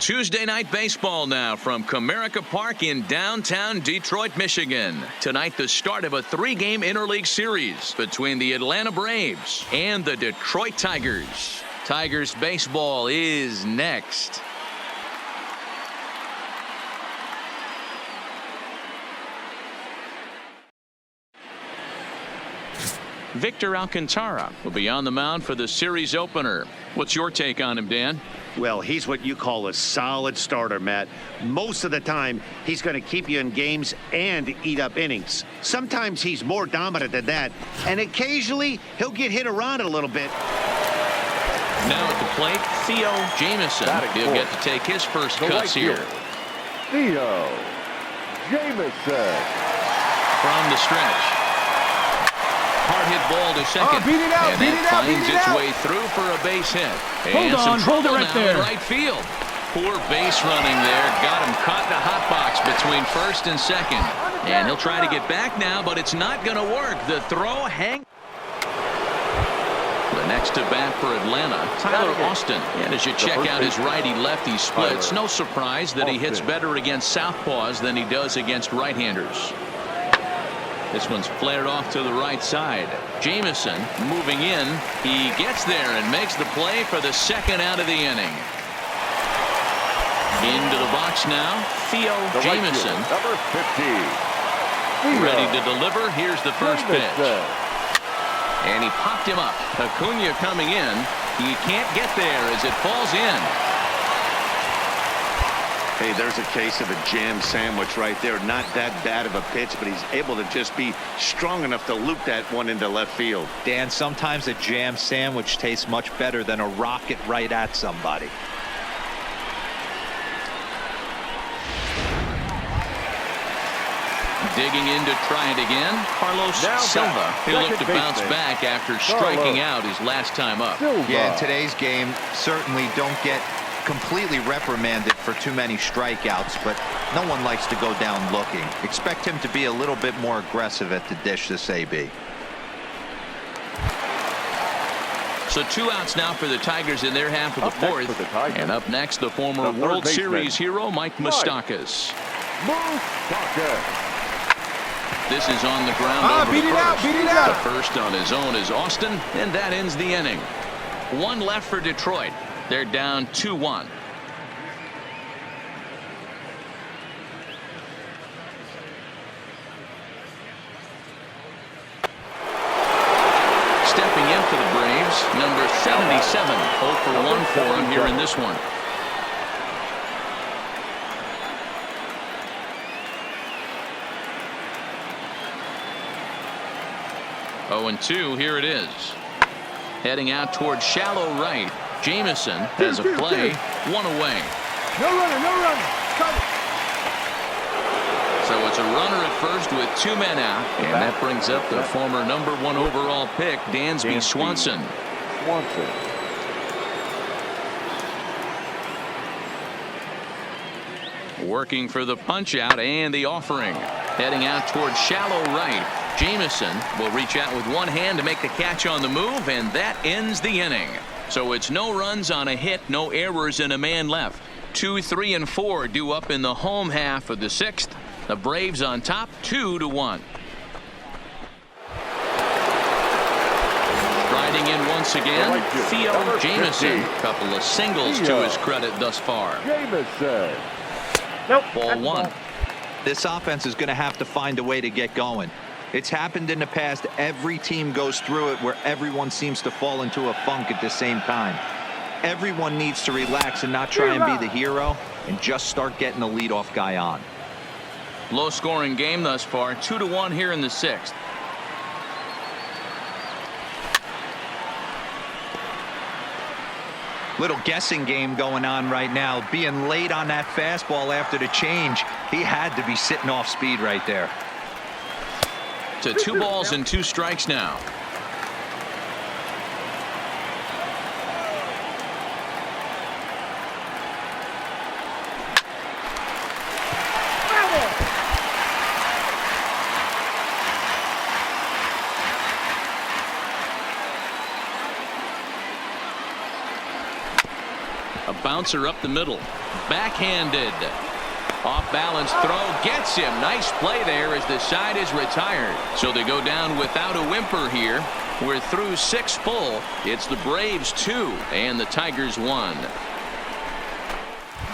Tuesday night baseball now from Comerica Park in downtown Detroit, Michigan. Tonight, the start of a 3-game interleague series between the Atlanta Braves and the Detroit Tigers. Tigers baseball is next. Victor Alcantara will be on the mound for the series opener. What's your take on him, Dan? Well, he's what you call a solid starter, Matt. Most of the time, he's going to keep you in games and eat up innings. Sometimes he's more dominant than that, and occasionally he'll get hit around a little bit. Now at the plate, Theo Jamieson. He'll get to take his first cuts here. Theo Jamieson. From the stretch. Hard hit ball to second. Beat it out, and that finds its way through for a base hit. And some trouble now in right field. Poor base running there. Got him caught in a hot box between first and second. And he'll try to get back now, but it's not going to work. The throw hang. The next to bat for Atlanta, Tyler Austin. And as you check out his righty-lefty splits, no surprise that he hits better against southpaws than he does against right-handers. This one's flared off to the right side. Jamieson moving in. He gets there and makes the play for the second out of the inning. Into the box now, Theo Jamieson. Number 50. Ready to deliver. Here's the first pitch. And he popped him up. Acuna coming in. He can't get there as it falls in. Hey, there's a case of a jam sandwich right there. Not that bad of a pitch, but he's able to just be strong enough to loop that one into left field. Dan, sometimes a jam sandwich tastes much better than a rocket right at somebody. Digging in to try it again, Carlos Silva. He'll look to bounce back after striking out his last time up. Yeah, in today's game, certainly don't get completely reprimanded for too many strikeouts, but no one likes to go down looking. Expect him to be a little bit more aggressive at the dish this AB. So 2 outs now for the Tigers in their half of the fourth. And up next, the former World Series hero, Mike Moustakas. This is on the ground over to first. Beat it out. The first on his own is Austin, and that ends the inning. 1 left for Detroit. They're down 2-1. Stepping in for the Braves, number 77. 0 for 1 for him here in this one. Oh, and 2, here it is. Heading out towards shallow right. Jamieson has a play, 1 away. No runner. Cut. So it's a runner at first with 2 men out. And that brings up the former number 1 overall pick, Dansby Swanson. Working for the punch out and the offering. Heading out towards shallow right. Jamieson will reach out with 1 hand to make the catch on the move, and that ends the inning. So it's no runs on a hit, no errors, and a man left. 2, 3, and 4 due up in the home half of the 6th. The Braves on top, 2-1. Riding in once again, Theo Jamieson. Couple of singles to his credit thus far. Jamieson. Ball 1. This offense is going to have to find a way to get going. It's happened in the past. Every team goes through it where everyone seems to fall into a funk at the same time. Everyone needs to relax and not try and be the hero and just start getting the leadoff guy on. Low scoring game thus far, 2-1 here in the 6th. Little guessing game going on right now. Being late on that fastball after the change, he had to be sitting off speed right there. To 2 balls and 2 strikes now. A bouncer up the middle. Backhanded. Off balance throw gets him. Nice play there as the side is retired. So they go down without a whimper here. We're through 6 full. It's the Braves 2 and the Tigers 1.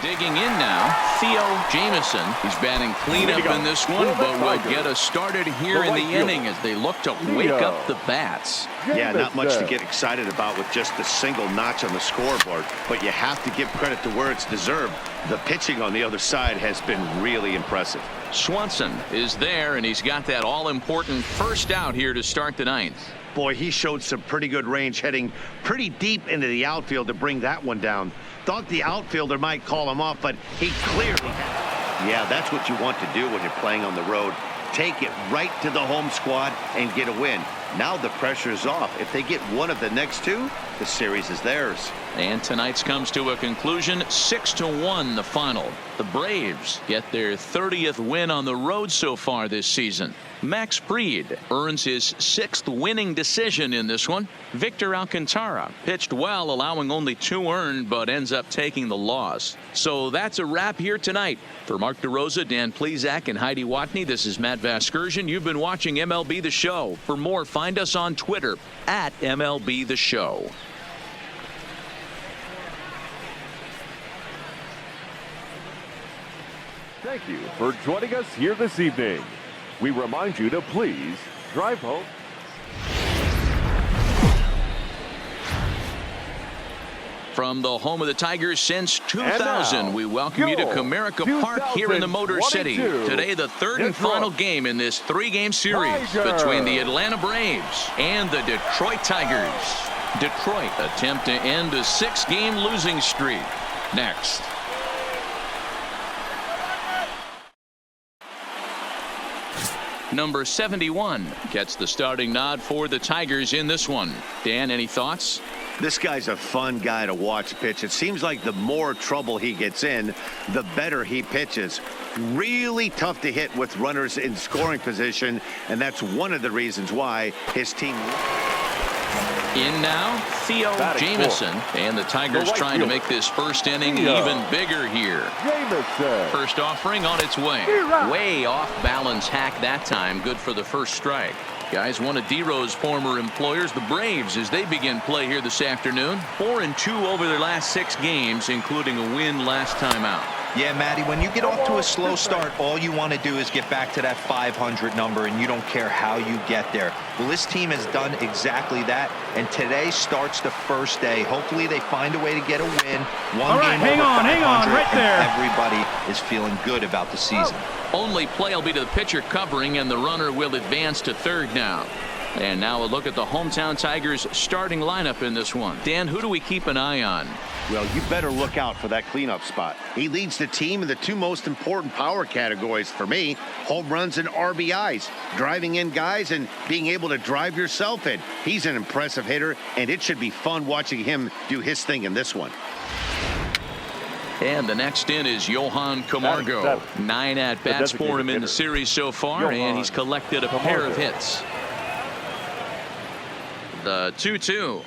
Digging in now, Theo Jamieson. He's batting cleanup in this one, but will get us started here in the inning as they look to wake up the bats. Yeah, not much to get excited about with just a single notch on the scoreboard, but you have to give credit to where it's deserved. The pitching on the other side has been really impressive. Swanson is there, and he's got that all-important first out here to start the 9th. Boy, he showed some pretty good range, heading pretty deep into the outfield to bring that one down. Thought the outfielder might call him off, but he clearly had. Yeah, that's what you want to do when you're playing on the road. Take it right to the home squad and get a win. Now the pressure is off. If they get one of the next 2, the series is theirs. And tonight's comes to a conclusion, 6-1 the final. The Braves get their 30th win on the road so far this season. Max Fried earns his 6th winning decision in this one. Victor Alcantara pitched well, allowing only 2 earned, but ends up taking the loss. So that's a wrap here tonight. For Mark DeRosa, Dan Plezak, and Heidi Watney, this is Matt Vasgersian. You've been watching MLB The Show. For more, find us on Twitter at MLB The Show. Thank you for joining us here this evening. We remind you to please drive home. From the home of the Tigers since 2000, we welcome you to Comerica Park here in the Motor City. Today, the 3rd and final game in this 3-game series between the Atlanta Braves and the Detroit Tigers. Detroit attempt to end a 6-game losing streak. Next. Number 71 gets the starting nod for the Tigers in this one. Dan, any thoughts? This guy's a fun guy to watch pitch. It seems like the more trouble he gets in, the better he pitches. Really tough to hit with runners in scoring position, and that's one of the reasons why his team. In now, Theo Jamieson, and the Tigers trying to make this first inning even bigger here. First offering on its way. Way off balance hack that time. Good for the first strike. Guys, one of D-Row's former employers, the Braves, as they begin play here this afternoon. 4-2 over their last 6 games, including a win last time out. Yeah, Matty, when you get off to a slow start, all you want to do is get back to that 500 number, and you don't care how you get there. Well, this team has done exactly that, and today starts the first day. Hopefully they find a way to get a win. One game over 500, hang on, right there. Everybody is feeling good about the season. Only play will be to the pitcher covering, and the runner will advance to third now. And now a look at the hometown Tigers starting lineup in this one. Dan, who do we keep an eye on? Well, you better look out for that cleanup spot. He leads the team in the 2 most important power categories for me, home runs and RBIs, driving in guys and being able to drive yourself in. He's an impressive hitter, and it should be fun watching him do his thing in this one. And the next in is Johann Camargo. 9 at-bats for him in the series so far, and he's collected a pair of hits. The 2-2.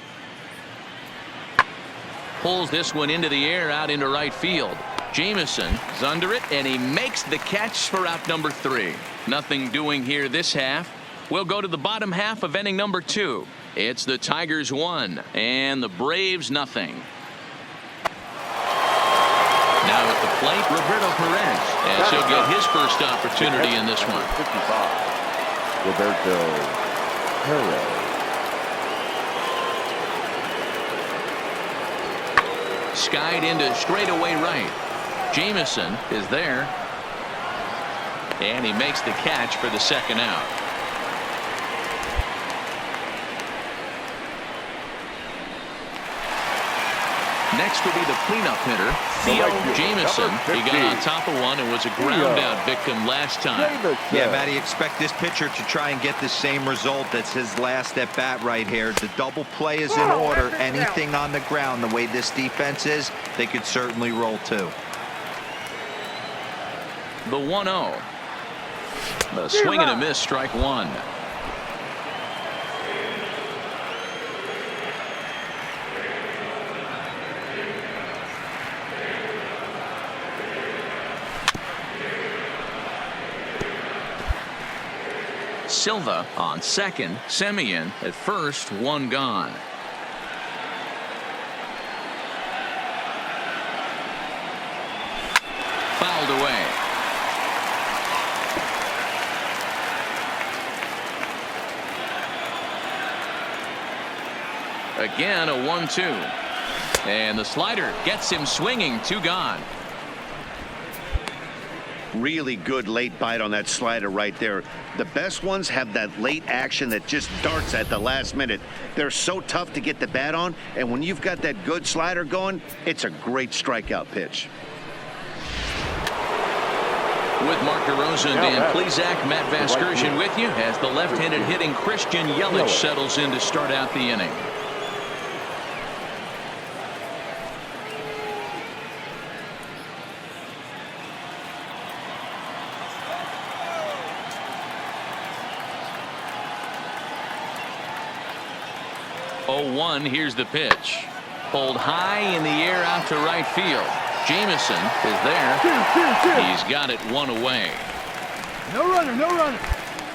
Pulls this one into the air out into right field. Jamieson is under it, and he makes the catch for out number 3. Nothing doing here this half. We'll go to the bottom half of inning number 2. It's the Tigers 1 and the Braves nothing. Now at the plate, Roberto Perez, as he'll get his first opportunity in this one. 55. Roberto Perez. Skied into straightaway right. Jamieson is there, and he makes the catch for the second out. Next will be the cleanup hitter, Theo Jamieson. He got on top of one and was a ground out victim last time. Yeah, Matty, expect this pitcher to try and get the same result. That's his last at bat right here. The double play is in order. Anything on the ground, the way this defense is, they could certainly roll too. The 1-0. The swing and a miss, strike 1. Silva on second. Semien at first, one gone. Fouled away. Again, a 1-2. And the slider gets him swinging. Two gone. Really good late bite on that slider right there. The best ones have that late action that just darts at the last minute. They're so tough to get the bat on, and when you've got that good slider going, it's a great strikeout pitch. With Mark DeRosa and Dan Plesac, Matt Vasgersian with you as the left-handed hitting Christian Yelich settles in to start out the inning. Here's the pitch. Pulled high in the air out to right field. Jamison is there. He's got it one away. No runner, no runner.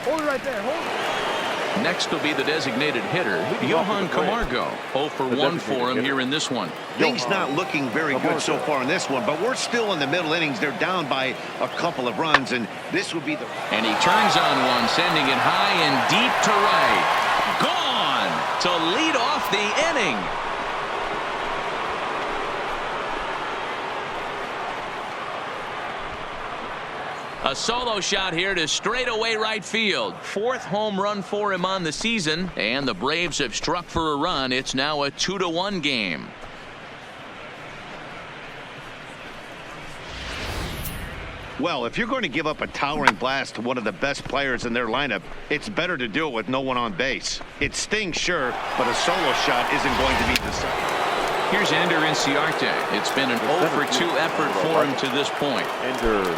Hold it right there. Hold it. Next will be the designated hitter, Johann Camargo. 0 for 1 for him here in this one. Things not looking very good so far in this one, but we're still in the middle innings. They're down by a couple of runs, and this would be the... And he turns on one, sending it high and deep to right. Gone to lead off the inning. A solo shot here to straightaway right field. 4th home run for him on the season, and the Braves have struck for a run. It's now a 2-1 game. Well, if you're going to give up a towering blast to one of the best players in their lineup, it's better to do it with no one on base. It stings, sure, but a solo shot isn't going to be the same. Here's Ender Inciarte. It's been an 0 for 2 effort for him to this point. Ender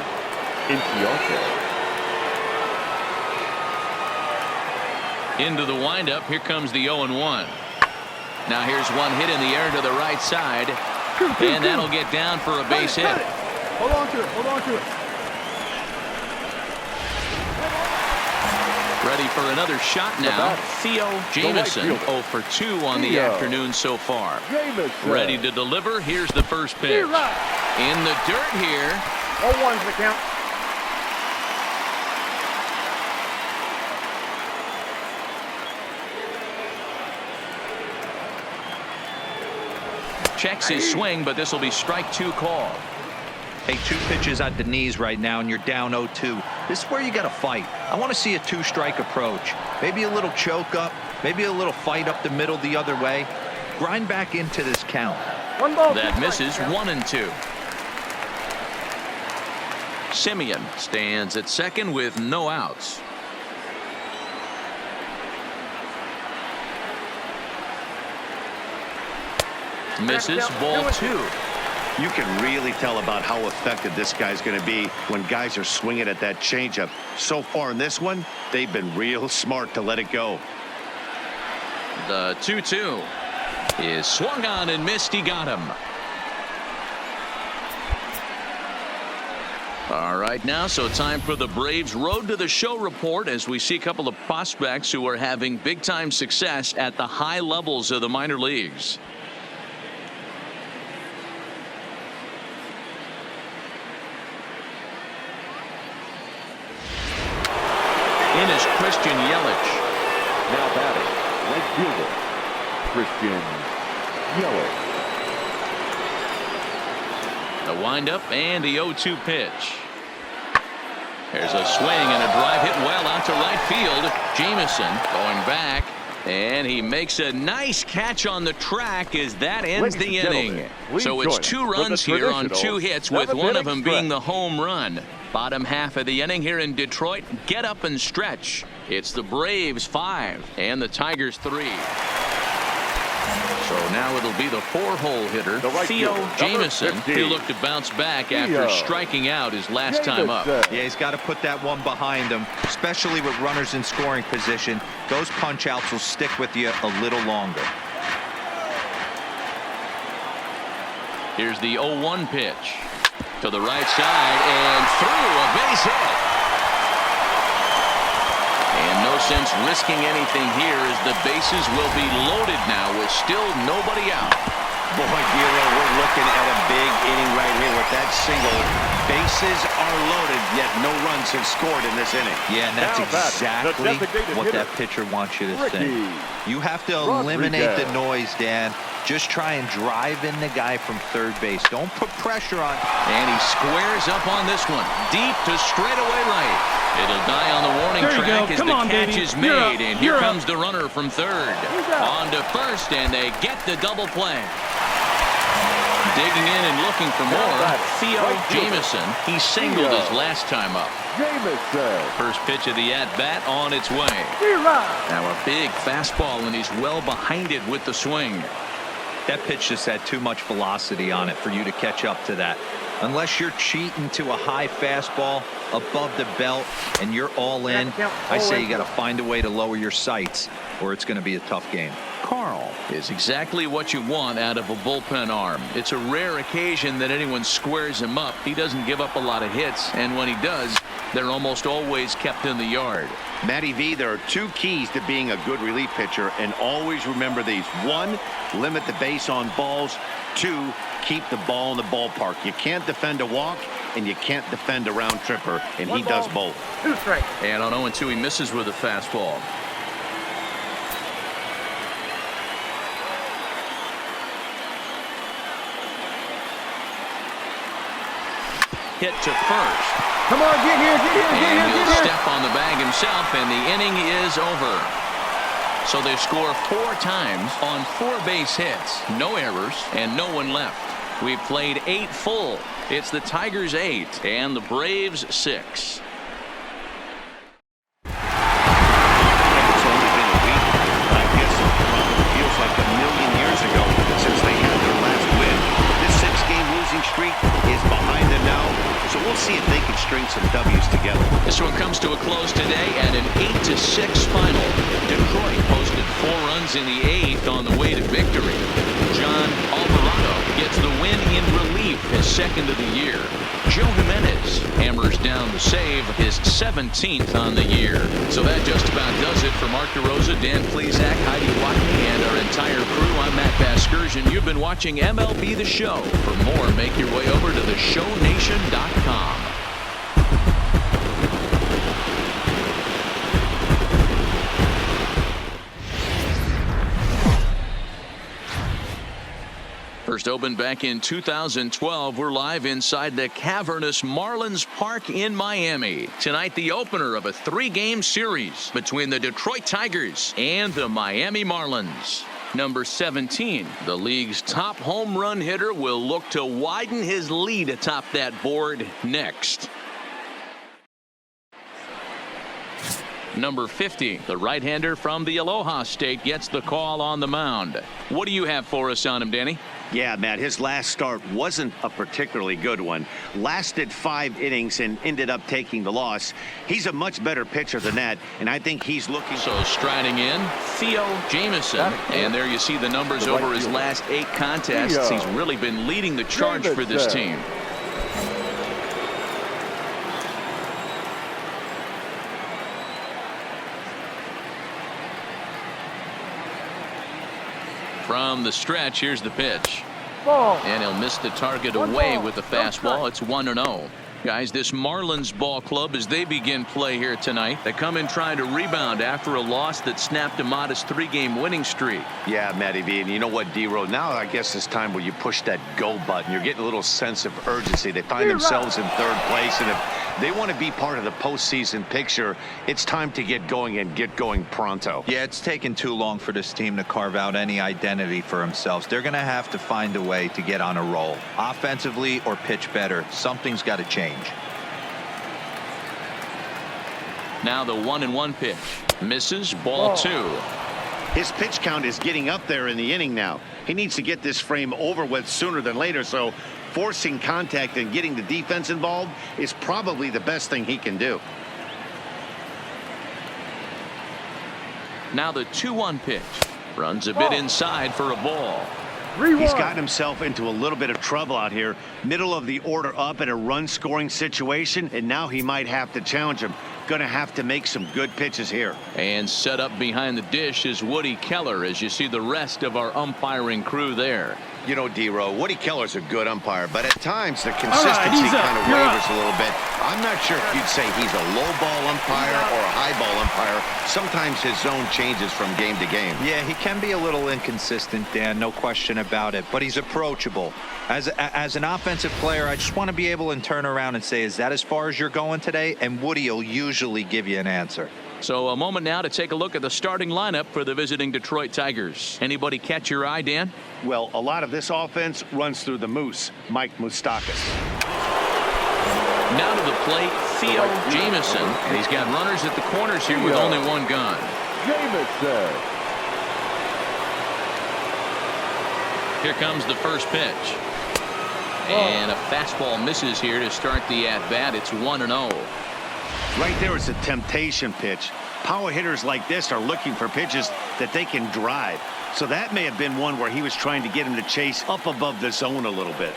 Inciarte. Into the windup. Here comes the 0-1. Now here's one hit in the air to the right side. And that'll get down for a base hit. Hold on to it. Hold on to it. Ready for another shot now. Theo Jamison 0 for 2 on the afternoon so far. Ready to deliver. Here's the first pitch. In the dirt here. 0-1's the count. Checks his swing, but this will be strike 2 call. Hey, 2 pitches at the knees right now, and you're down 0-2. This is where you got to fight. I want to see a 2-strike approach. Maybe a little choke up, maybe a little fight up the middle the other way. Grind back into this count. 1 ball. That misses. 1-2. Semien stands at second with no outs. Misses. Ball 2. You can really tell about how effective this guy's going to be when guys are swinging at that changeup. So far in this one, they've been real smart to let it go. The 2-2 is swung on and missed. He got him. All right, now, so time for the Braves Road to the Show report as we see a couple of prospects who are having big-time success at the high levels of the minor leagues. In is Christian Yelich. Now batting, right fielder, Christian Yelich. The windup and the 0-2 pitch. There's a swing and a drive hit well out to right field. Jamison going back, and he makes a nice catch on the track as that ends the inning. So it's 2 runs here on 2 hits, with one of them being the home run. Bottom half of the inning here in Detroit. Get up and stretch. It's the Braves 5 and the Tigers 3. So now it'll be the 4-hole hitter, Theo Jamison. He looked to bounce back after striking out his last time up. Yeah, he's got to put that one behind him, especially with runners in scoring position. Those punch outs will stick with you a little longer. Here's the 0-1 pitch. To the right side and through, a base hit. And no sense risking anything here as the bases will be loaded now with still nobody out. Boy, Giro, we're looking at a big inning right here with that single. Bases are loaded, yet no runs have scored in this inning. Yeah, and that's Now batting, exactly the designated what hitter, that pitcher wants you to Ricky think. You have to eliminate the Rodriguez. noise, Dan. Just try and drive in the guy from third base. Don't put pressure on. And he squares up on this one. Deep to straightaway right. It'll die on the warning There you track go. as Come the on, catch baby. is You're made. up. And here You're comes up. the runner from third. He's out. On to first, and they get the double play. Digging in and looking for more. Theo Jameson. He singled his last time up. Jameson. First pitch of the at-bat on its way. Now a big fastball, and he's well behind it with the swing. That pitch just had too much velocity on it for you to catch up to that. Unless you're cheating to a high fastball above the belt and you're all in, I say you got to find a way to lower your sights or it's going to be a tough game. Carl is exactly what you want out of a bullpen arm. It's a rare occasion that anyone squares him up. He doesn't give up a lot of hits, and when he does, they're almost always kept in the yard. Matty V, there are two keys to being a good relief pitcher, and always remember these. One, limit the base on balls. Two, keep the ball in the ballpark. You can't defend a walk, and you can't defend a round tripper, and he does both. 2 strikes. And on 0-2, he misses with a fastball. Hit to first. Come on, get here, get here, get here, And he'll get here. step on the bag himself, and the inning is over. So they score 4 times on 4 base hits, no errors, and no one left. We've played 8 full. It's the Tigers 8 and the Braves 6. It's only been a week, but I guess it probably feels like a million years ago since they had their last win. This 6-game losing streak is behind them now, so we'll see if they can string some W's together. This one comes to a close today at an 8-6 final. Detroit posted 4 runs in the 8th on the way to victory. Johann Alfaro gets the win in relief, his 2nd of the year. Joe Jimenez hammers down the save, his 17th on the year. So that just about does it for Mark DeRosa, Dan Plesac, Heidi Watney, and our entire crew. I'm Matt Vasgersian. You've been watching MLB The Show. For more, make your way over to theshownation.com. First opened back in 2012. We're live inside the cavernous Marlins Park in Miami. Tonight, the opener of a 3-game series between the Detroit Tigers and the Miami Marlins. Number 17, the league's top home run hitter, will look to widen his lead atop that board next. Number 50, the right-hander from the Aloha State, gets the call on the mound. What do you have for us on him, Danny? Yeah, Matt, his last start wasn't a particularly good one. Lasted 5 innings and ended up taking the loss. He's a much better pitcher than that, and I think he's looking... So striding in, Theo Jameson. And there you see the numbers over his last 8 contests. He's really been leading the charge for this team. From the stretch, here's the pitch. Ball. And he'll miss the target One away ball, with the no fastball. strike. It's 1-0. Guys, this Marlins ball club, as they begin play here tonight, they come in trying to rebound after a loss that snapped a modest 3-game winning streak. Yeah, Matty V, and you know what, D-Row, now I guess it's time where you push that go button. You're getting a little sense of urgency. They find themselves in 3rd place, and if they want to be part of the postseason picture, it's time to get going and get going pronto. Yeah, it's taken too long for this team to carve out any identity for themselves. They're going to have to find a way to get on a roll, offensively or pitch better. Something's got to change. Now the 1-1 pitch. Misses, ball 2. His pitch count is getting up there in the inning now. He needs to get this frame over with sooner than later, so forcing contact and getting the defense involved is probably the best thing he can do. Now the 2-1 pitch. Runs a bit inside for a ball. He's gotten himself into a little bit of trouble out here. Middle of the order up in a run-scoring situation, and now he might have to challenge him. Going to have to make some good pitches here. And set up behind the dish is Woody Keller as you see the rest of our umpiring crew there. You know, D-Row, Woody Keller's a good umpire, but at times the consistency kind of wavers a little bit. I'm not sure if you'd say he's a low ball umpire or a high ball umpire. Sometimes his zone changes from game to game. Yeah, he can be a little inconsistent, Dan, no question about it, but he's approachable. As an offensive player, I just want to be able to turn around and say, is that as far as you're going today? And Woody will usually give you an answer. So a moment now to take a look at the starting lineup for the visiting Detroit Tigers. Anybody catch your eye, Dan? Well, a lot of this offense runs through the Moose, Mike Moustakas. Now to the plate, Theo Jamison. And he's got runners at the corners here with only one gun. Jamison. Here comes the first pitch. And a fastball misses here to start the at-bat. It's 1-0. Right there is a temptation pitch. Power hitters like this are looking for pitches that they can drive. So that may have been one where he was trying to get him to chase up above the zone a little bit.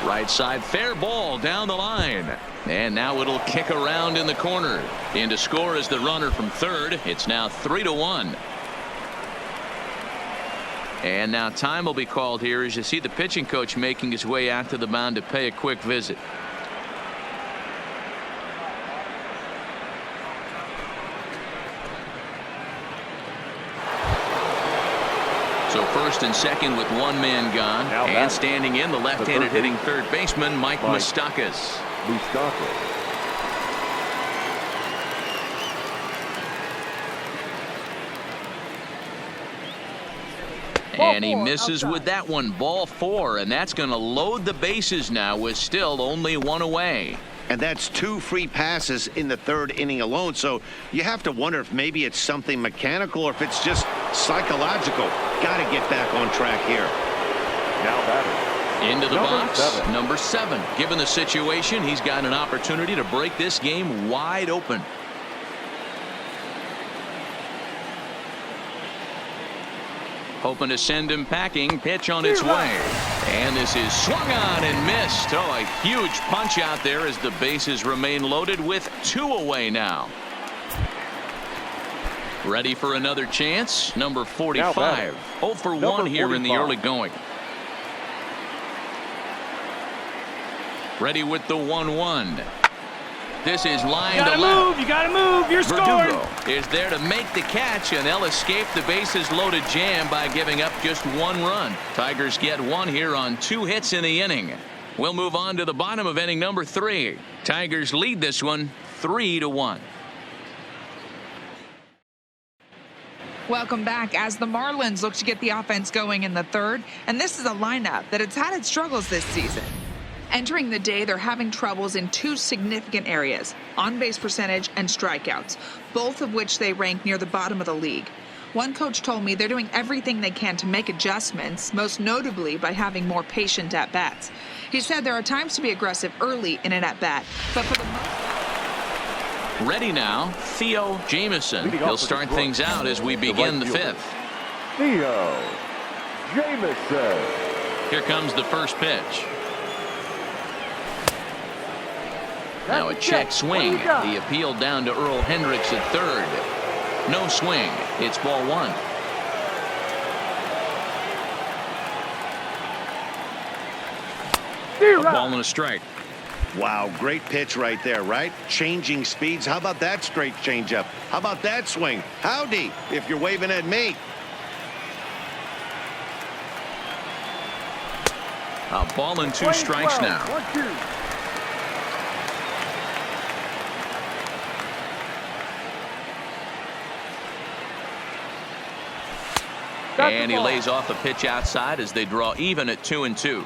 Right side, fair ball down the line. And now it'll kick around in the corner. In to score is the runner from third. It's now 3-1. And now time will be called here as you see the pitching coach making his way out to the mound to pay a quick visit. So first and second with one man gone. And standing in, the left-handed hitting third baseman, Mike Moustakas. And he misses with that one. Ball 4, and that's going to load the bases now with still only one away. And that's 2 free passes in the third inning alone. So you have to wonder if maybe it's something mechanical or if it's just psychological. Got to get back on track here. Now batting. Into the box, number 7. Given the situation, he's got an opportunity to break this game wide open. Hoping to send him packing. Pitch on its way. And this is swung on and missed. Oh, a huge punch out there as the bases remain loaded with 2 away now. Ready for another chance. Number 45. 0 for 1 here in the early going. Ready with the 1-1. This is line to left. You gotta move. You're scoring. Verdugo is there to make the catch, and they'll escape the bases loaded jam by giving up just 1 run. Tigers get 1 here on 2 hits in the inning. We'll move on to the bottom of inning number 3. Tigers lead this one 3-1. Welcome back as the Marlins look to get the offense going in the third, and this is a lineup that has had its struggles this season. Entering the day, they're having troubles in 2 significant areas, on-base percentage and strikeouts, both of which they rank near the bottom of the league. One coach told me they're doing everything they can to make adjustments, most notably by having more patient at-bats. He said there are times to be aggressive early in an at-bat, but for the most part... Ready now, Theo Jamison. He'll start things out as we begin the 5th. Theo Jamison. Here comes the first pitch. Now a check swing. The appeal down to Earl Hendricks at third. No swing. It's ball 1. A ball and a strike. Wow, great pitch right there, right? Changing speeds. How about that straight changeup? How about that swing? Howdy, if you're waving at me. A ball and 2 strikes now. 1-2. And he lays off a pitch outside as they draw even at 2-2.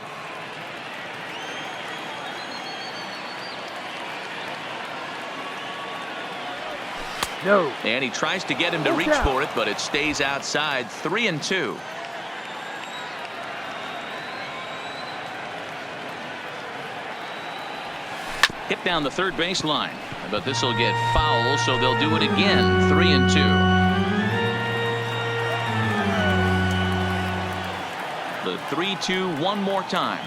No. And he tries to get him to reach for it, but it stays outside. 3-2. Hit down the third baseline, but this will get foul, so they'll do it again. 3-2. The 3-2 one more time.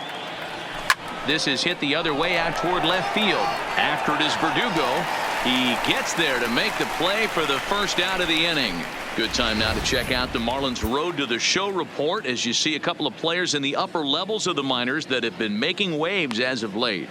This is hit the other way out toward left field. After it is Verdugo. He gets there to make the play for the first out of the inning. Good time now to check out the Marlins Road to the Show report as you see a couple of players in the upper levels of the minors that have been making waves as of late.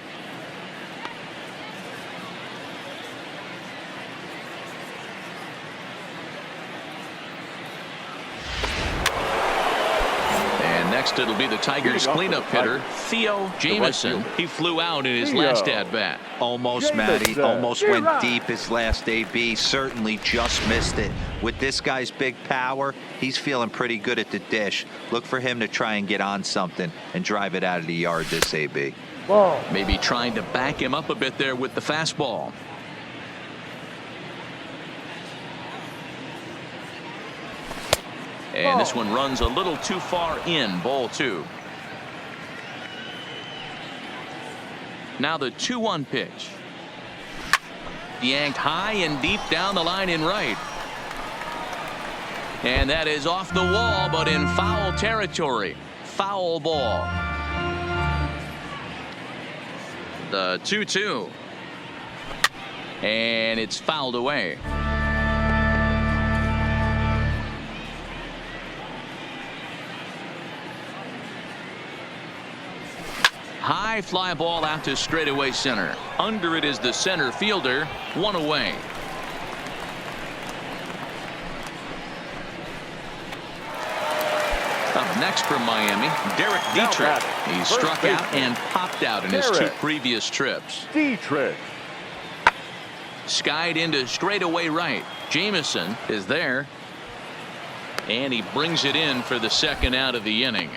Next, it'll be the Tigers cleanup hitter, Theo Jamison. He flew out in his last at-bat. Almost, Matty. Almost went deep his last AB. Certainly just missed it. With this guy's big power, he's feeling pretty good at the dish. Look for him to try and get on something and drive it out of the yard this AB. Ball. Maybe trying to back him up a bit there with the fastball. And this one runs a little too far in. Ball 2. Now the 2-1 pitch. Yanked high and deep down the line in right. And that is off the wall, but in foul territory. Foul ball. The 2-2. And it's fouled away. High fly ball out to straightaway center. Under it is the center fielder. One away. Up next from Miami, Dietrich. He struck out and popped out in his 2 previous trips. Dietrich. Skied into straightaway right. Jamison is there. And he brings it in for the second out of the inning.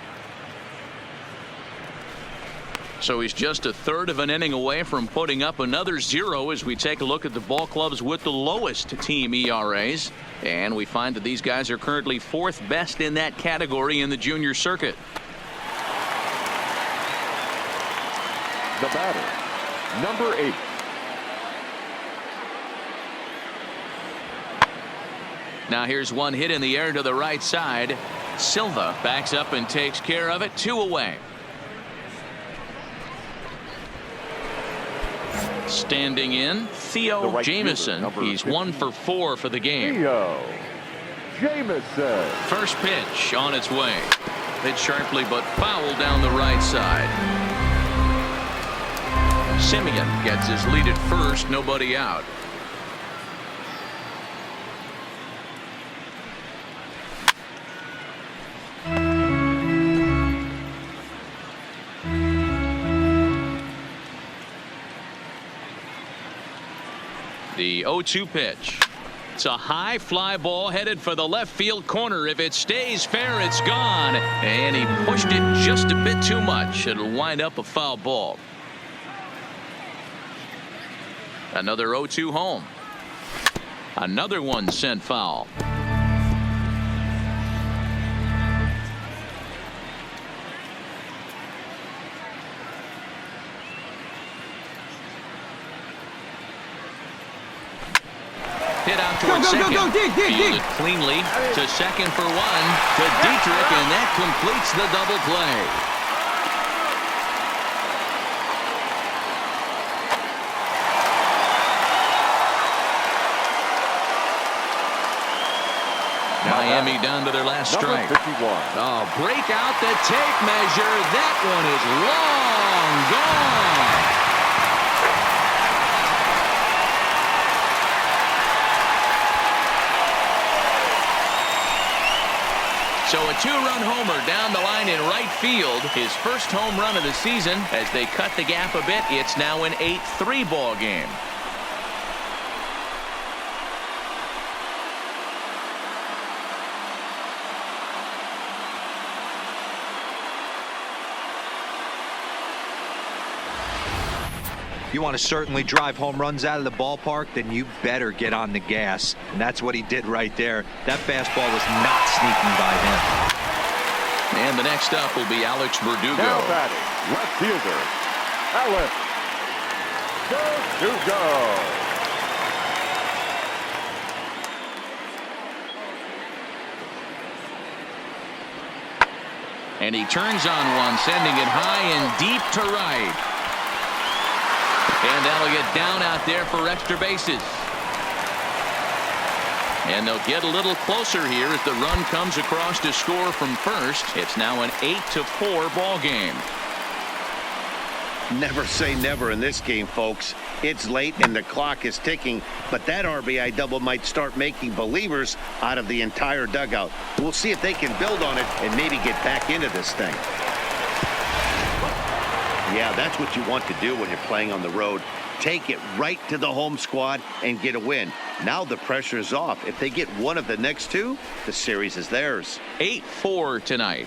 So he's just a third of an inning away from putting up another 0 as we take a look at the ball clubs with the lowest team ERAs. And we find that these guys are currently 4th best in that category in the junior circuit. The batter, number 8. Now here's one hit in the air to the right side. Silva backs up and takes care of it. 2 away. Standing in, Theo Jamison. He's 1 for 4 for the game. Theo Jamison. First pitch on its way. Hit sharply but foul down the right side. Simeon gets his lead at first. Nobody out. The 0-2 pitch. It's a high fly ball headed for the left field corner. If it stays fair, it's gone. And he pushed it just a bit too much. It'll wind up a foul ball. Another 0-2 home. Another one sent foul. Hit out towards second. Fielded cleanly to second for 1 to Dietrich, and that completes the double play. Miami down to their last strike. Oh, break out the tape measure. That one is long gone. So a 2-run homer down the line in right field. His first home run of the season. As they cut the gap a bit, it's now an 8-3 ball game. You want to certainly drive home runs out of the ballpark, then you better get on the gas. And that's what he did right there. That fastball was not sneaking by him. And the next up will be Alex Verdugo. Now batting, left fielder, Alex Verdugo. And he turns on one, sending it high and deep to right. And that'll get down out there for extra bases. And they'll get a little closer here as the run comes across to score from first. It's now an 8-4 ball game. Never say never in this game, folks. It's late and the clock is ticking, but that RBI double might start making believers out of the entire dugout. We'll see if they can build on it and maybe get back into this thing. Yeah, that's what you want to do when you're playing on the road. Take it right to the home squad and get a win. Now the pressure is off. If they get one of the next two, the series is theirs. 8-4 tonight.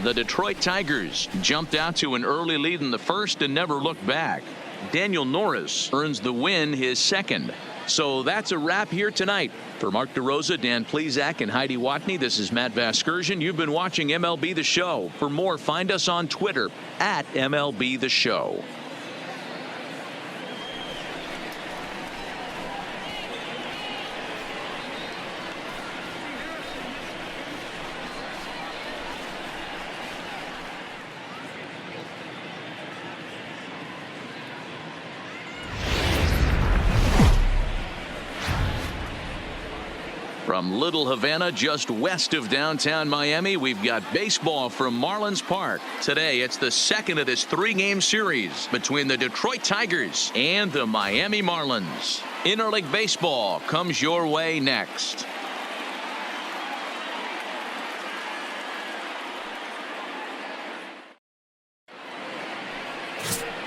The Detroit Tigers jumped out to an early lead in the first and never looked back. Daniel Norris earns the win, his second. So that's a wrap here tonight. For Mark DeRosa, Dan Plesac, and Heidi Watney, this is Matt Vasgersian. You've been watching MLB The Show. For more, find us on Twitter at MLB The Show. From Little Havana, just west of downtown Miami, we've got baseball from Marlins Park. Today, it's the second of this three-game series between the Detroit Tigers and the Miami Marlins. Interleague baseball comes your way next.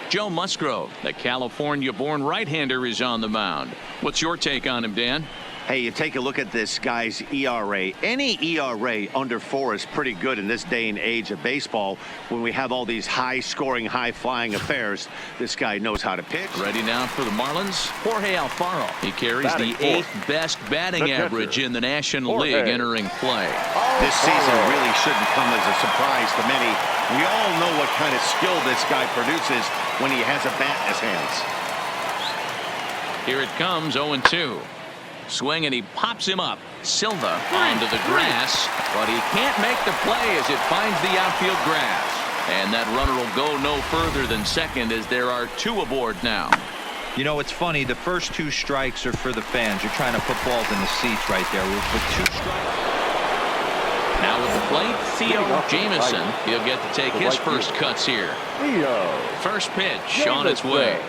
Joe Musgrove, the California-born right-hander, is on the mound. What's your take on him, Dan? Hey, you take a look at this guy's ERA. Any ERA under 4 is pretty good in this day and age of baseball when we have all these high-scoring, high-flying affairs. This guy knows how to pitch. Ready now for the Marlins, Jorge Alfaro. He carries the 8th best batting average in the National League entering play. This season really shouldn't come as a surprise to many. We all know what kind of skill this guy produces when he has a bat in his hands. Here it comes, 0-2. Swing, and he pops him up. Silva onto the grass, but he can't make the play as it finds the outfield grass. And that runner will go no further than second as there are 2 aboard now. You know, it's funny. The first 2 strikes are for the fans. You're trying to put balls in the seats right there. With 2 strikes. Now with the plate, Theo Jamison. He'll get to take his first cuts here. First pitch on its way.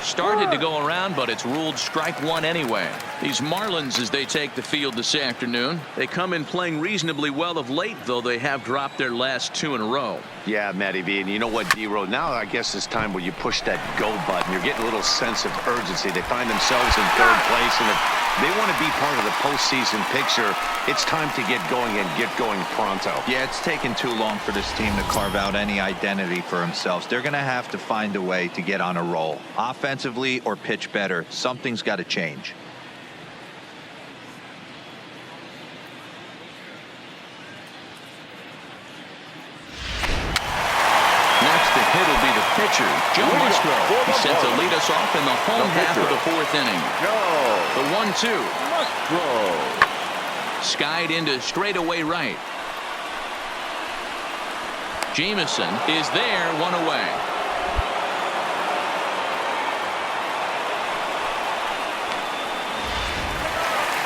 Started to go around, but it's ruled strike 1 anyway. These Marlins, as they take the field this afternoon, they come in playing reasonably well of late, though they have dropped their last 2 in a row. Yeah, Matty B, and you know what, D-Row, now I guess it's time where you push that go button. You're getting a little sense of urgency. They find themselves in 3rd place, and if they want to be part of the postseason picture, it's time to get going and get going pronto. Yeah, it's taken too long for this team to carve out any identity for themselves. They're going to have to find a way to get on a roll, offensively or pitch better. Something's got to change. It'll be the pitcher, Joe Musgrove. He set to lead us off in the home half of the 4th inning. The 1-2. Musgrove. Skied into straightaway right. Jamison is there, 1 away.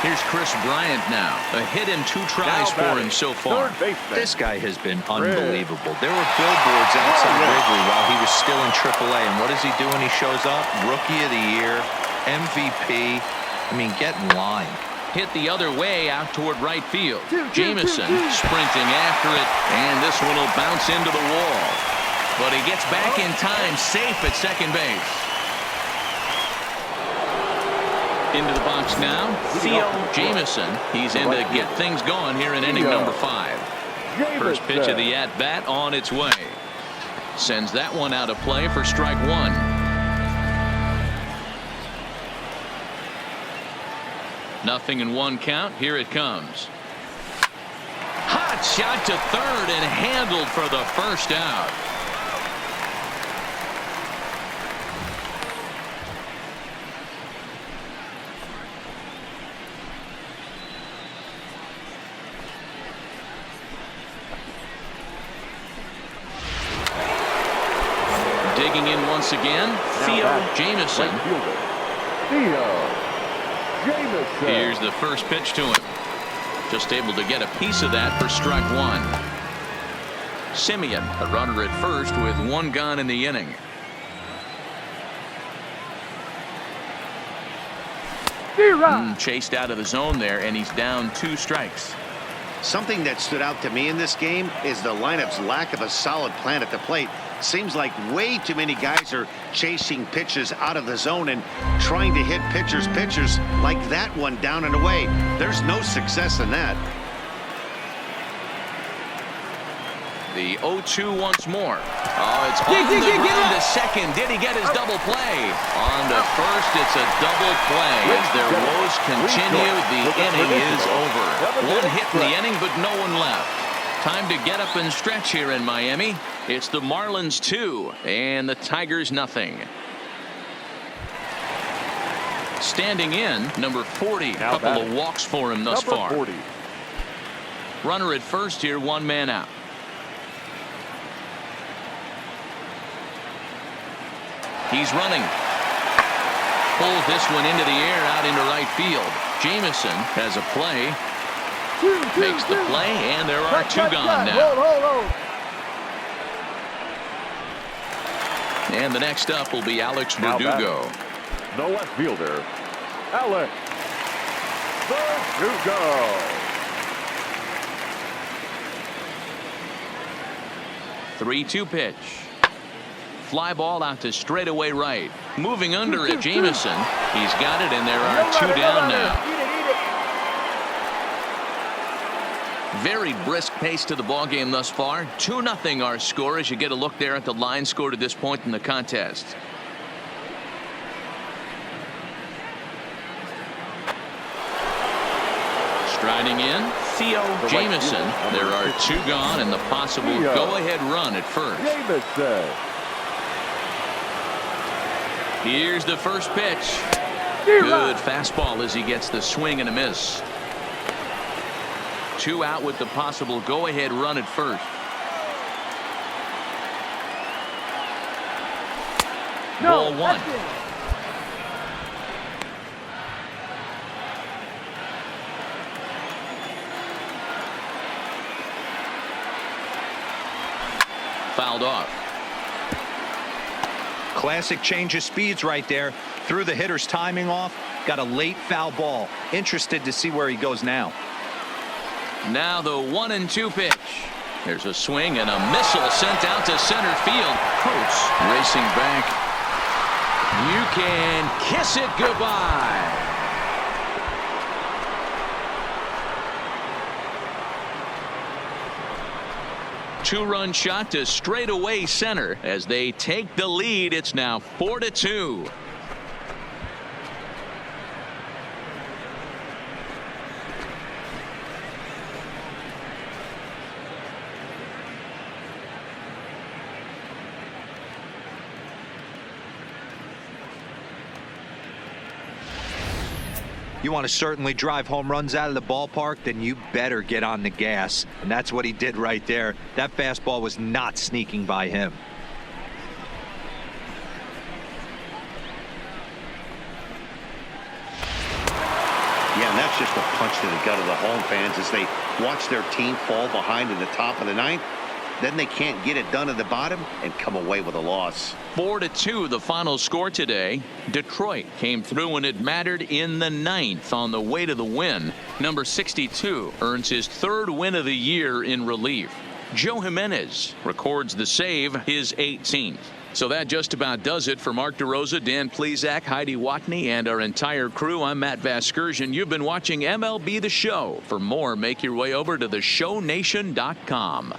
Here's Chris Bryant now. A hit and 2 tries for him so far. This guy has been unbelievable. There were billboards outside Wrigley while he was still in AAA. And what does he do when he shows up? Rookie of the Year, MVP. I mean, get in line. Hit the other way out toward right field. Jamison sprinting after it. And this one will bounce into the wall. But he gets back in time, safe at second base. Into the box now, Theo Jamison. He's in to get things going here in inning number 5. First pitch of the at-bat on its way. Sends that one out of play for strike 1. Nothing in 1 count. Here it comes. Hot shot to 3rd and handled for the first out. Checking in once again, Jameson. Here's the first pitch to him. Just able to get a piece of that for strike one. Simeon, a runner at first with one gone in the inning. Chased out of the zone there, and he's down 2 strikes. Something that stood out to me in this game is the lineup's lack of a solid plan at the plate. Seems like way too many guys are chasing pitches out of the zone and trying to hit pitchers like that one down and away. There's no success in that. The 0-2 once more. Oh, it's on the ground to second. Did he get his double play? On to first, it's a double play. As their woes continue, the inning is over. 1 hit in the inning, but no one left. Time to get up and stretch here in Miami. It's the Marlins 2 and the Tigers nothing. Standing in, number 40. Couple of walks for him thus far. 40. Runner at first here, 1 man out. He's running. Pulls this one into the air out into right field. Jameson has a play. Makes the play, and there are 2 gone now. Hold. And the next up will be Alex Verdugo. The left fielder, Alex Verdugo. 3-2 pitch. Fly ball out to straightaway right. Moving under it, Jameson. He's got it, and there are 2 down now. Very brisk pace to the ball game thus far. 2-0 our score as you get a look there at the line score to this point in the contest. Striding in, Jameson. There are 2 gone and the possible go-ahead run at first. Here's the first pitch. Good fastball as he gets the swing and a miss. 2 out with the possible go-ahead run at first. Ball 1. Fouled off. Classic change of speeds right there. Threw the hitter's timing off. Got a late foul ball. Interested to see where he goes now. Now the 1-2 pitch. There's a swing and a missile sent out to center field. Coates racing back. You can kiss it goodbye. Two-run shot to straightaway center as they take the lead. It's now 4-2. You want to certainly drive home runs out of the ballpark, then you better get on the gas. And that's what he did right there. That fastball was not sneaking by him. Yeah, and that's just a punch to the gut of the home fans as they watch their team fall behind in the top of the 9th. Then they can't get it done at the bottom and come away with a loss. 4-2 the final score today. Detroit came through when it mattered in the 9th on the way to the win. Number 62 earns his 3rd win of the year in relief. Joe Jimenez records the save, his 18th. So that just about does it for Mark DeRosa, Dan Plesac, Heidi Watney, and our entire crew. I'm Matt Vasgersian. You've been watching MLB The Show. For more, make your way over to theshownation.com.